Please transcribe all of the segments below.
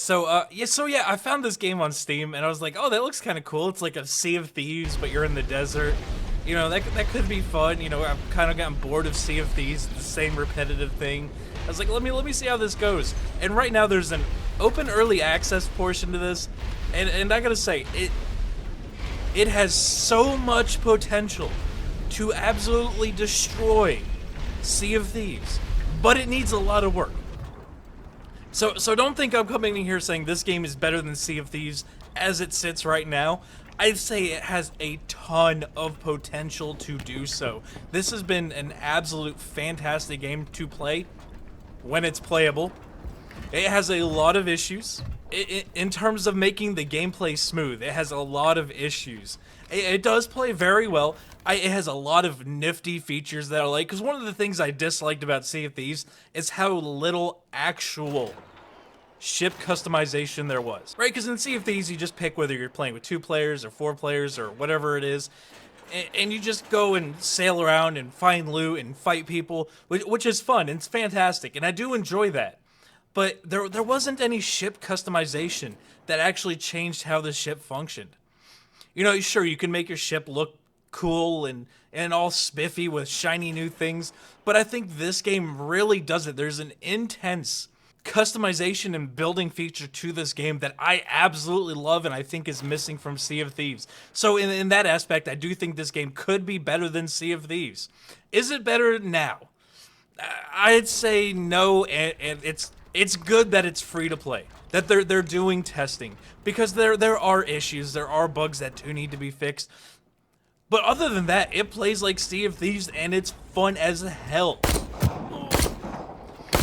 So I found this game on Steam, and I was like, oh, that looks kind of cool. It's like a Sea of Thieves, but you're in the desert. You know, that could be fun. You know, I've kind of gotten bored of Sea of Thieves, the same repetitive thing. I was like, let me see how this goes. And right now, there's an open early access portion to this, and I gotta say, it has so much potential to absolutely destroy Sea of Thieves, but it needs a lot of work. So don't think I'm coming in here saying this game is better than Sea of Thieves as it sits right now. I'd say it has a ton of potential to do so. This has been an absolute fantastic game to play when it's playable. It has a lot of issues. In terms of making the gameplay smooth, it has a lot of issues. It does play very well. It has a lot of nifty features that I like, because one of the things I disliked about Sea of Thieves is how little actual ship customization there was, right? Because in Sea of Thieves, you just pick whether you're playing with 2 players or 4 players or whatever it is, and you just go and sail around and find loot and fight people, which is fun and it's fantastic, and I do enjoy that. But there wasn't any ship customization that actually changed how the ship functioned. You know, sure, you can make your ship look cool and all spiffy with shiny new things, but I think this game really does it. There's an intense customization and building feature to this game that I absolutely love and I think is missing from Sea of Thieves. So in that aspect, I do think this game could be better than Sea of Thieves. Is it better now? I'd say no, and it's good that it's free to play, that they're doing testing, because there are issues, there are bugs that do need to be fixed. But other than that, it plays like Sea of Thieves and it's fun as hell.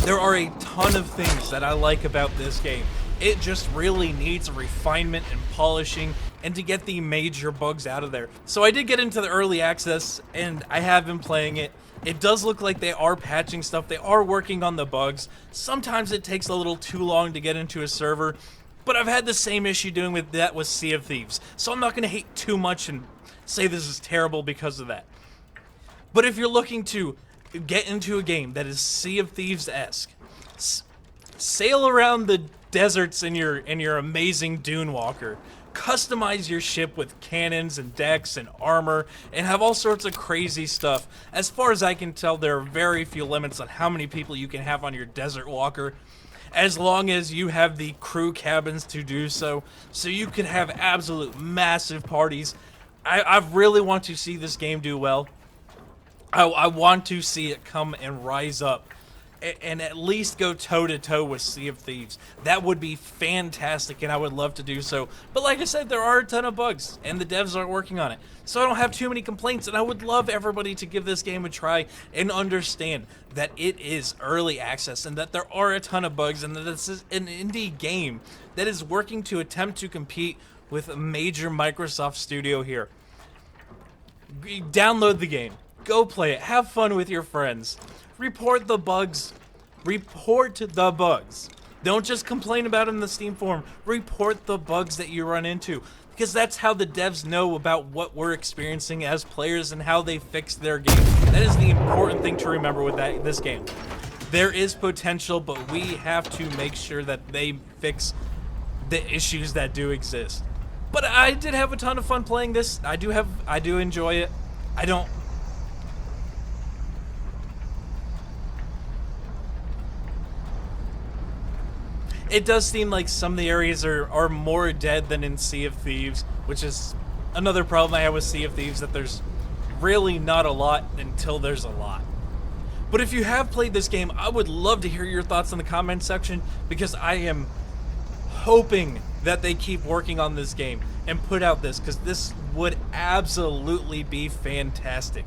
There are a ton of things that I like about this game. It just really needs refinement and polishing and to get the major bugs out of there. So I did get into the early access and I have been playing it. It does look like they are patching stuff. They are working on the bugs. Sometimes it takes a little too long to get into a server, but I've had the same issue doing with that with Sea of Thieves. So I'm not going to hate too much and say this is terrible because of that. But if you're looking to get into a game that is Sea of Thieves-esque, sail around the deserts in your amazing Dune Walker, customize your ship with cannons and decks and armor, and have all sorts of crazy stuff. As far as I can tell, there are very few limits on how many people you can have on your Desert Walker, as long as you have the crew cabins to do so, so you can have absolute massive parties. I really want to see this game do well. I want to see it come and rise up and at least go toe-to-toe with Sea of Thieves. That would be fantastic, and I would love to do so. But like I said, there are a ton of bugs, and the devs are working on it. So I don't have too many complaints, and I would love everybody to give this game a try and understand that it is early access and that there are a ton of bugs and that this is an indie game that is working to attempt to compete with a major Microsoft studio here. Download the game. Go play it. Have fun with your friends. Report the bugs. Report the bugs. Don't just complain about it in the Steam forum. Report the bugs that you run into, because that's how the devs know about what we're experiencing as players and how they fix their game. That is the important thing to remember with this game. There is potential, but we have to make sure that they fix the issues that do exist. But I did have a ton of fun playing this. I do enjoy it. It does seem like some of the areas are more dead than in Sea of Thieves, which is another problem I have with Sea of Thieves, that there's really not a lot until there's a lot. But if you have played this game, I would love to hear your thoughts in the comment section, because I am hoping that they keep working on this game and put out this, because this would absolutely be fantastic.